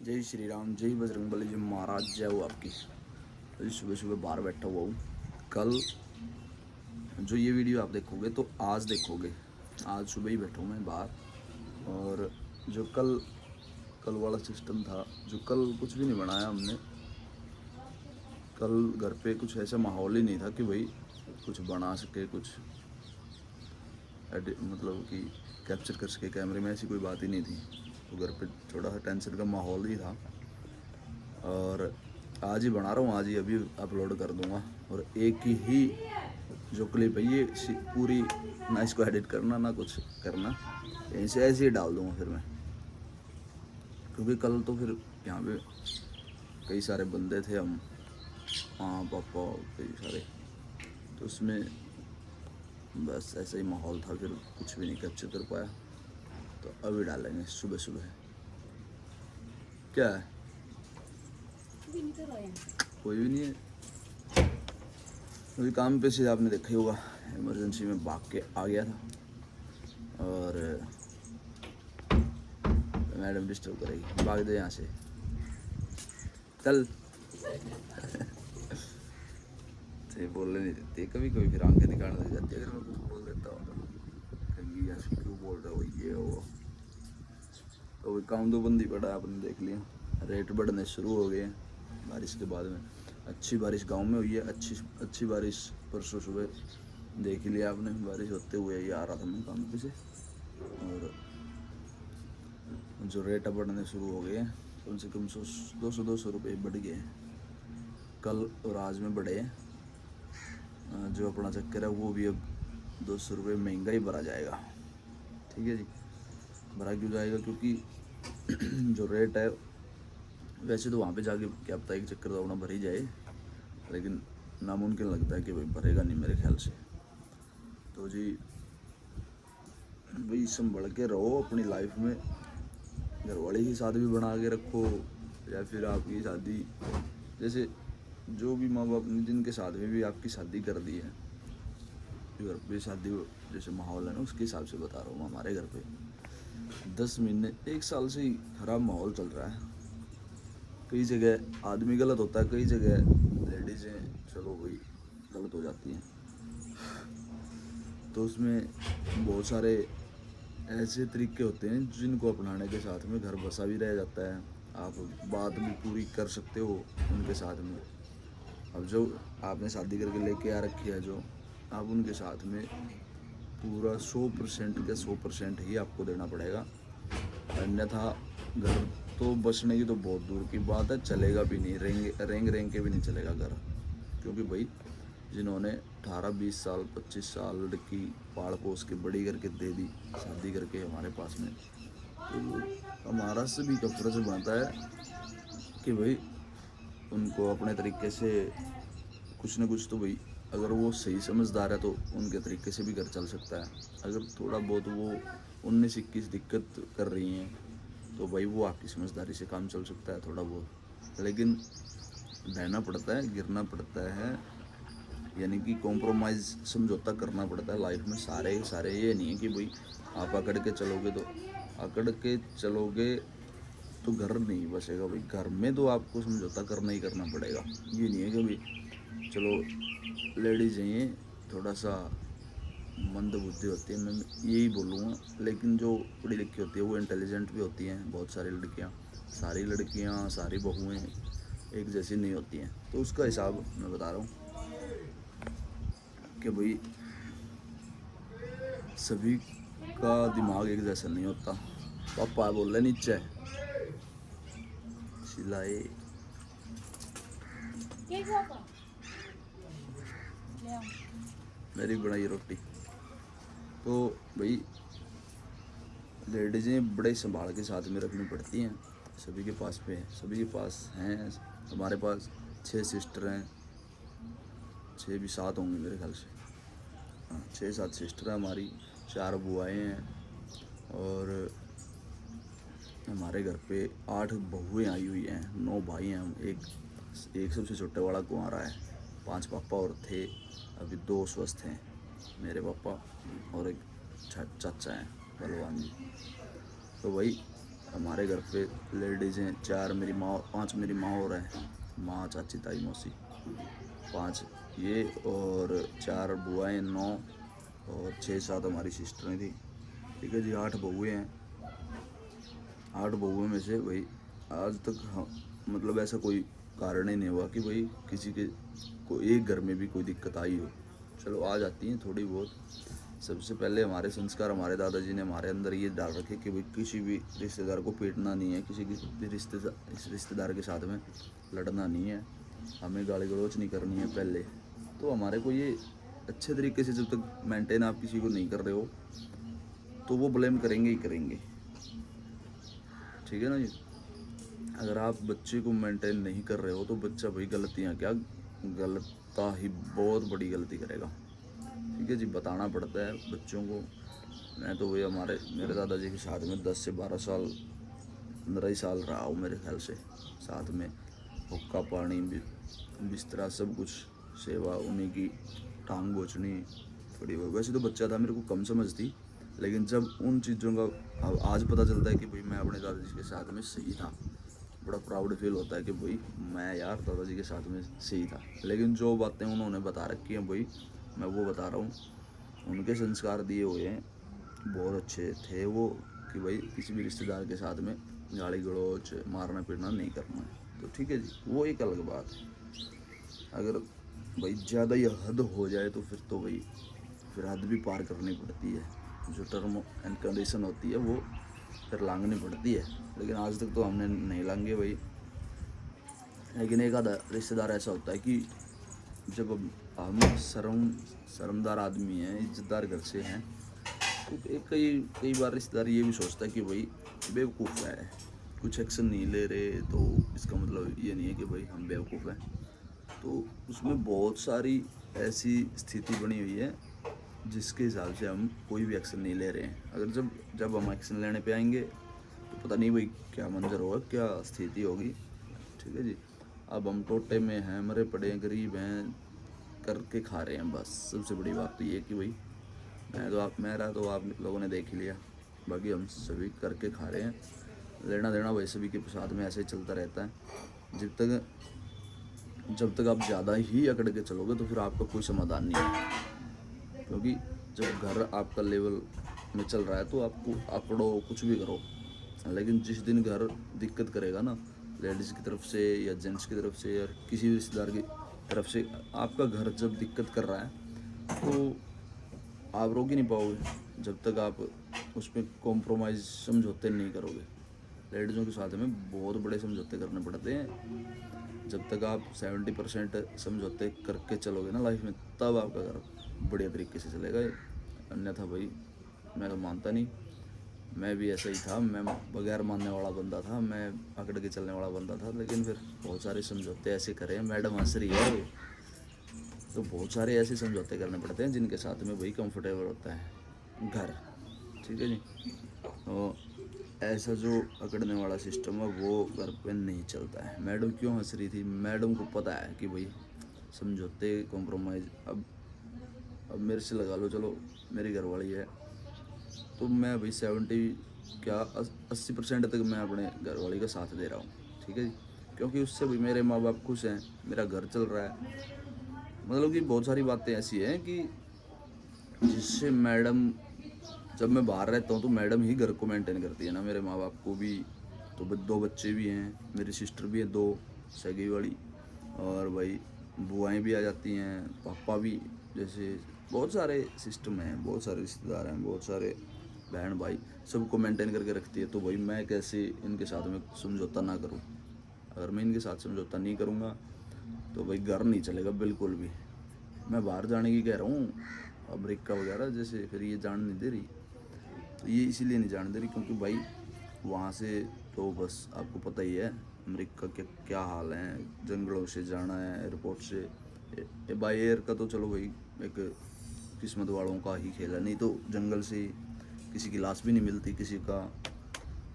जय श्री राम, जय बजरंगबली जी महाराज, जय हो आपकी। अभी सुबह सुबह बाहर बैठा हुआ हूँ। कल जो ये वीडियो आप देखोगे तो आज देखोगे, आज सुबह ही बैठा हूँ मैं बाहर। और जो कल कल वाला सिस्टम था, जो कल कुछ भी नहीं बनाया हमने। कल घर पे कुछ ऐसा माहौल ही नहीं था कि भाई कुछ बना सके, कुछ मतलब कि कैप्चर कर सके कैमरे में, ऐसी कोई बात ही नहीं थी। तो घर पे थोड़ा सा टेंशन का माहौल ही था। और आज ही बना रहा हूँ, आज ही अभी अपलोड कर दूँगा। और एक ही जो क्लिप है ये पूरी, ना इसको एडिट करना ना कुछ करना, यहीं से ऐसे ही डाल दूँगा फिर मैं। क्योंकि कल तो फिर यहाँ पे कई सारे बंदे थे, हम हाँ पापा कई सारे, तो उसमें बस ऐसा ही माहौल था, फिर कुछ भी नहीं कैप्चर कर पाया। तो अभी डालेंगे सुबह सुबह। क्या है, कोई भी नहीं है। अभी काम पे से आपने देखा ही होगा, इमरजेंसी में भाग के आ गया था। और मैडम डिस्टर्ब करेगी, भाग दे यहाँ से, चल। से बोलने नहीं देती कभी कभी, फिर आंखें दिखाने लग जाती है अगर मैं कुछ बोल देता हूँ तो। कहेंगी ऐसे क्यों बोल रहे हो, ये वो। तो अभी काम दो बंदी पड़ा है, आपने देख लिया। रेट बढ़ने शुरू हो गए हैं बारिश के बाद में। अच्छी बारिश गांव में हुई है, अच्छी बारिश परसों सुबह देख ही लिया आपने। बारिश होते हुए ये आ रहा था मैं काम पे से। और जो रेट बढ़ने शुरू हो गए हैं, कम से कम 200 रुपये बढ़ गए हैं कल और आज में बढ़े हैं। जो अपना चक्कर है वो भी अब 200 रुपये महंगा ही भरा जाएगा। ठीक है जी, भरा क्यों जाएगा, क्योंकि जो रेट है, वैसे तो वहाँ पे जाके क्या पता एक चक्कर तो अपना भर ही जाए, लेकिन नामुमकिन लगता है कि भाई भरेगा नहीं मेरे ख्याल से। तो जी भाई संभल के रहो अपनी लाइफ में। घर वाले की शादी भी बना के रखो, या फिर आपकी शादी, जैसे जो भी माँ बाप ने जिनके साथ में भी आपकी शादी कर दी है, घर पे शादी जैसे माहौल है ना, उसके हिसाब से बता रहा हूँ। हमारे घर पे 10 महीने 1 साल से ही खराब माहौल चल रहा है। कई जगह आदमी गलत होता है, कई जगह लेडीज़ें चलो भाई गलत हो जाती हैं। तो उसमें बहुत सारे ऐसे तरीके होते हैं जिनको अपनाने के साथ में घर बसा भी रह जाता है। आप बात भी पूरी कर सकते हो उनके साथ में। अब जो आपने शादी करके लेके आ रखी है, जो आप उनके साथ में पूरा 100% का 100% ही आपको देना पड़ेगा, अन्यथा घर तो बचने की तो बहुत दूर की बात है, चलेगा भी नहीं। रेंग के भी नहीं चलेगा घर। क्योंकि भाई जिन्होंने 18-20 साल 25 साल लड़की पाल पोस के बड़ी करके दे दी शादी करके हमारे पास में, तो हमारा सभी का फर्ज बनता है कि भाई उनको अपने तरीके से कुछ ना कुछ तो भाई, अगर वो सही समझदार है तो उनके तरीके से भी घर चल सकता है। अगर थोड़ा बहुत वो 19-21 दिक्कत कर रही हैं तो भाई वो आपकी समझदारी से काम चल सकता है थोड़ा बहुत। लेकिन बहना पड़ता है, गिरना पड़ता है, यानी कि कॉम्प्रोमाइज़, समझौता करना पड़ता है लाइफ में। सारे ये नहीं है कि भाई आप अकड़ के चलोगे तो घर नहीं बचेगा। भाई घर में तो आपको समझौता करना ही करना पड़ेगा। ये नहीं है कि भाई चलो लेडीज़ हैं ये थोड़ा सा मंद बुद्धि होती है, मैं यही बोलूँगा। लेकिन जो पढ़ी लिखी होती है वो इंटेलिजेंट भी होती हैं बहुत सारी लड़कियाँ। सारी बहुएँ एक जैसी नहीं होती हैं। तो उसका हिसाब मैं बता रहा हूँ कि भाई सभी का दिमाग एक जैसा नहीं होता। पापा बोल रहे नीचे सिलाई मेरी बनाई रोटी। तो भाई लेडीज़ें बड़े संभाल के साथ में रखनी पड़ती हैं। सभी के पास हैं। हमारे पास 6 सिस्टर हैं, 6 भी 7 होंगे मेरे ख्याल से। हाँ 6-7 सिस्टर हैं हमारी, 4 बुआएँ हैं। और हमारे घर पे 8 बहुएँ आई हुई हैं, 9 भाई हैं हम। एक सबसे छोटे वाला कुंवारा है। 5 पापा और थे, अभी 2 स्वस्थ हैं, मेरे पापा और एक चाचा हैं, बलवान जी। तो भाई हमारे घर पे लेडीज़ हैं 4, मेरी माँ 5, मेरी माँ और है, माँ, चाची, ताई, मौसी, 5 ये, और 4 बुआएँ, 9 और 6-7 हमारी सिस्टरें थी। ठीक है जी, 8 बहुएँ हैं। 8 बहुओं में से भाई आज तक मतलब ऐसा कोई कारण ही नहीं हुआ कि भाई किसी के को एक घर में भी कोई दिक्कत आई हो। चलो आ जाती हैं थोड़ी बहुत। सबसे पहले हमारे संस्कार हमारे दादाजी ने हमारे अंदर ये डाल रखे कि भाई किसी भी रिश्तेदार को पीटना नहीं है, किसी भी रिश्तेदार के साथ में लड़ना नहीं है, हमें गाली गलौज नहीं करनी है पहले। तो हमारे को ये अच्छे तरीके से जब तक मेंटेन आप किसी को नहीं कर रहे हो तो वो ब्लेम करेंगे ही करेंगे। ठीक है ना जी। अगर आप बच्चे को मेंटेन नहीं कर रहे हो तो बच्चा भाई गलतियाँ क्या, गलता ही बहुत बड़ी गलती करेगा। ठीक है जी, बताना पड़ता है बच्चों को। मैं तो वही मेरे दादाजी के साथ में 10 से 12 साल 15 ही साल रहा हूँ मेरे ख्याल से, साथ में हुक्का पानी बिस्तरा सब कुछ, सेवा उन्हीं की, टांग बोचनी थोड़ी। वैसे तो बच्चा था, मेरे को कम समझ थी, लेकिन जब उन चीज़ों का आज पता चलता है कि भाई मैं अपने दादाजी के साथ में सही था, बड़ा प्राउड फील होता है कि भाई मैं यार दादाजी के साथ में सही था। लेकिन जो बातें उन्होंने बता रखी हैं भाई मैं वो बता रहा हूँ, उनके संस्कार दिए हुए हैं बहुत अच्छे थे वो, कि भाई किसी भी रिश्तेदार के साथ में गाली गलौज मारना पीटना नहीं करना है। तो ठीक है जी, वो एक अलग बात है। अगर भाई ज़्यादा ही हद हो जाए तो फिर तो भाई फिर हद भी पार करनी पड़ती है, जो टर्म एंड कंडीशन होती है वो फिर लांघनी पड़ती है। लेकिन आज तक तो हमने नहीं लांघे भाई। लेकिन एक आधा रिश्तेदार ऐसा होता है कि जब हम शर्मदार आदमी हैं, इज्जतदार घर से हैं, तो कई कई बार रिश्तेदार ये भी सोचता है कि भाई बेवकूफ़ है, कुछ एक्शन नहीं ले रहे, तो इसका मतलब ये नहीं है कि भाई हम बेवकूफ़ हैं। तो उसमें बहुत सारी ऐसी स्थिति बनी हुई है जिसके हिसाब से हम कोई भी एक्शन नहीं ले रहे हैं। अगर जब जब हम एक्शन लेने पे आएंगे तो पता नहीं भाई क्या मंजर होगा, क्या स्थिति होगी। ठीक है जी। अब हम टोटे में हैं, मरे पड़े हैं, गरीब हैं, करके खा रहे हैं बस। सबसे बड़ी बात तो ये है कि भाई मेरा तो आप लोगों ने देख ही लिया, बाकी हम सभी करके खा रहे हैं। लेना देना भाई सभी के साथ में ऐसे ही चलता रहता है। जब तक आप ज़्यादा ही अकड़ के चलोगे तो फिर आपका कोई समाधान नहीं है। क्योंकि जब घर आपका लेवल में चल रहा है तो आपको अकड़ो कुछ भी करो, लेकिन जिस दिन घर दिक्कत करेगा ना, लेडीज़ की तरफ से या जेंट्स की तरफ से या किसी भी रिश्तेदार की तरफ से, आपका घर जब दिक्कत कर रहा है तो आप रोक ही नहीं पाओगे जब तक आप उस पर कॉम्प्रोमाइज़ समझौते नहीं करोगे। लेडीज़ों के साथ में बहुत बड़े समझौते करने पड़ते हैं। जब तक आप 70% समझौते करके चलोगे ना लाइफ में, तब आपका घर बढ़िया तरीके से चलेगा। अन्यथा भाई मैं तो मानता नहीं। मैं भी ऐसा ही था, मैं बगैर मानने वाला बंदा था, मैं अकड़ के चलने वाला बंदा था। लेकिन फिर बहुत सारे समझौते ऐसे करे हैं, मैडम हंस रही है, तो बहुत सारे ऐसे समझौते करने पड़ते हैं जिनके साथ में वही कंफर्टेबल होता है घर। ठीक है जी। तो ऐसा जो अकड़ने वाला सिस्टम है वो घर पे नहीं चलता है। मैडम क्यों हंस रही थी, मैडम को पता है कि भाई समझौते कॉम्प्रोमाइज़, अब मेरे से लगा लो, चलो मेरी घरवाली है तो मैं भाई 80% तक मैं अपने घरवाली का साथ दे रहा हूँ। ठीक है जी। क्योंकि उससे भी मेरे माँ बाप खुश हैं, मेरा घर चल रहा है। मतलब कि बहुत सारी बातें ऐसी हैं कि जिससे मैडम, जब मैं बाहर रहता हूँ तो मैडम ही घर को मेंटेन करती है ना, मेरे माँ बाप को भी। तो 2 बच्चे भी हैं, मेरी सिस्टर भी है 2 सगी वाली, और भाई बुआएँ भी आ जाती हैं, पापा भी, जैसे बहुत सारे सिस्टम हैं, बहुत सारे रिश्तेदार हैं, बहुत सारे बहन भाई, सबको मेंटेन करके रखती है। तो भाई मैं कैसे इनके साथ में समझौता ना करूँ। अगर मैं इनके साथ समझौता नहीं करूँगा तो भाई घर नहीं चलेगा बिल्कुल भी। मैं बाहर जाने की कह रहा हूँ, अमेरिका वगैरह जैसे, फिर ये जान नहीं दे रही। तो ये इसीलिए नहीं जाने दे रही क्योंकि भाई वहाँ से तो बस आपको पता ही है अमेरिका के क्या हाल है। जंगलों से जाना है, एयरपोर्ट से बाई एयर का तो चलो भाई एक किस्मत वालों का ही खेल है, नहीं तो जंगल से किसी की लाश भी नहीं मिलती, किसी का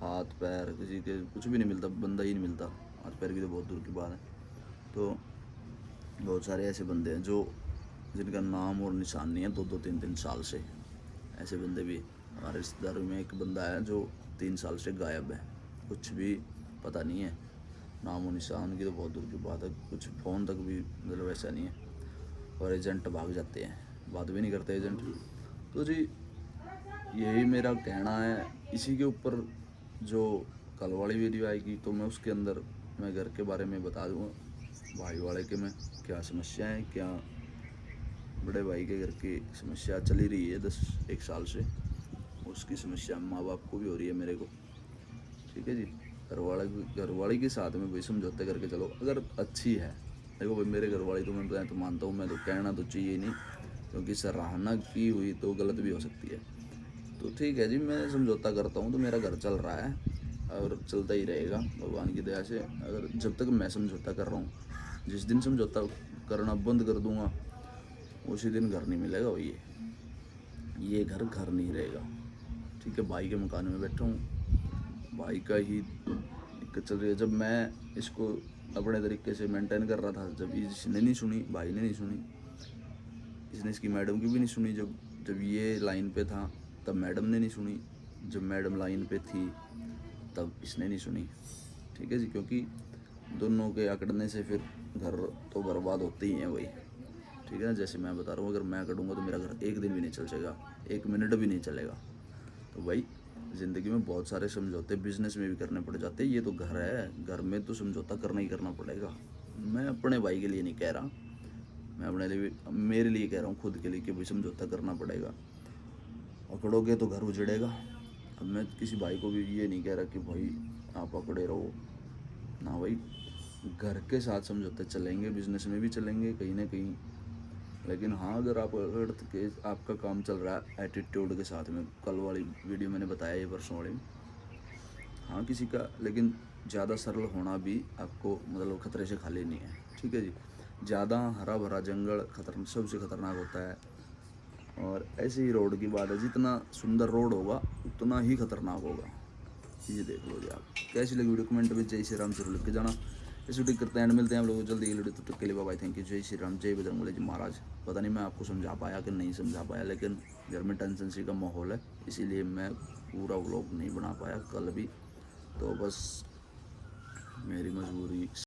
हाथ पैर, किसी के कुछ भी नहीं मिलता, बंदा ही नहीं मिलता। हाथ पैर की तो बहुत दूर की बात है। तो बहुत सारे ऐसे बंदे हैं जो जिनका नाम और निशान नहीं है 2-2 3-3 साल से। ऐसे बंदे भी हमारे रिश्तेदारों में एक बंदा है जो 3 साल से गायब है। कुछ भी पता नहीं है, नामो निशान की तो बहुत दूर की बात है, कुछ फ़ोन तक भी मतलब वैसा नहीं है। और एजेंट भाग जाते हैं, बात भी नहीं करते एजेंट। तो जी यही मेरा कहना है। इसी के ऊपर जो कल वाली वीडियो आएगी तो मैं उसके अंदर मैं घर के बारे में बता दूँगा, भाई वाले के में क्या समस्या है, क्या बड़े भाई के घर की समस्या चल ही रही है 10-1 साल से, उसकी समस्या माँ बाप को भी हो रही है मेरे को। ठीक है जी, घरवाली के साथ में भाई समझौते करके चलो, अगर अच्छी है। देखो भाई मेरे घरवाली तो मैं तो मानता हूँ, मैं तो कहना तो चाहिए नहीं, क्योंकि सराहना की हुई तो गलत भी हो सकती है। तो ठीक है जी, मैं समझौता करता हूँ तो मेरा घर चल रहा है और चलता ही रहेगा भगवान की दया से। अगर जब तक मैं समझौता कर रहा हूँ, जिस दिन समझौता करना बंद कर दूंगा उसी दिन घर नहीं मिलेगा भाई, ये घर घर नहीं रहेगा। ठीक है, भाई के मकान में बैठा हूँ, भाई का ही दिक्कत चल रही है। जब मैं इसको अपने तरीके से मेंटेन कर रहा था, जब इसने नहीं सुनी, भाई ने नहीं सुनी, इसने इसकी मैडम की भी नहीं सुनी। जब जब ये लाइन पे था तब मैडम ने नहीं सुनी, जब मैडम लाइन पे थी तब इसने नहीं सुनी। ठीक है जी, क्योंकि दोनों के अकड़ने से फिर घर तो बर्बाद होते ही हैं भाई। ठीक है ना, जैसे मैं बता रहा हूँ, अगर मैं अकड़ूंगा तो मेरा घर एक दिन भी नहीं चल सकेगा, 1 मिनट भी नहीं चलेगा। तो भाई ज़िंदगी में बहुत सारे समझौते बिजनेस में भी करने पड़ जाते हैं, ये तो घर है, घर में तो समझौता करना ही करना पड़ेगा। मैं अपने भाई के लिए नहीं कह रहा, मैं अपने लिए मेरे लिए कह रहा हूँ, खुद के लिए, कि भाई समझौता करना पड़ेगा, अकड़ोगे तो घर उजड़ेगा। अब मैं किसी भाई को भी ये नहीं कह रहा कि भाई आप अकड़े रहो ना भाई, घर के साथ समझौते चलेंगे, बिजनेस में भी चलेंगे कहीं ना कहीं। लेकिन हाँ, अगर आप अगर के आपका काम चल रहा है एटीट्यूड के साथ में, कल वाली वीडियो मैंने बताया, ये परसों वाली में, हाँ किसी का, लेकिन ज़्यादा सरल होना भी आपको मतलब खतरे से खाली नहीं है। ठीक है जी, ज़्यादा हरा भरा जंगल सबसे खतरनाक होता है। और ऐसे ही रोड की बात है, जितना सुंदर रोड होगा उतना ही खतरनाक होगा। ये देख लो जी आप। कैसी लगी वीडियो कमेंट में जय श्री राम जरूर लिख के जाना। इस वीडियो करते हैं, मिलते हैं हम लोग जल्दी वीडियो, तब तक के लिए बाय, थैंक यू, जय श्री राम, जय बजरंगबली जी महाराज। पता नहीं मैं आपको समझा पाया कि नहीं समझा पाया, लेकिन घर में टेंशन सी का माहौल है, इसीलिए मैं पूरा व्लॉग नहीं बना पाया कल भी। तो बस मेरी मजबूरी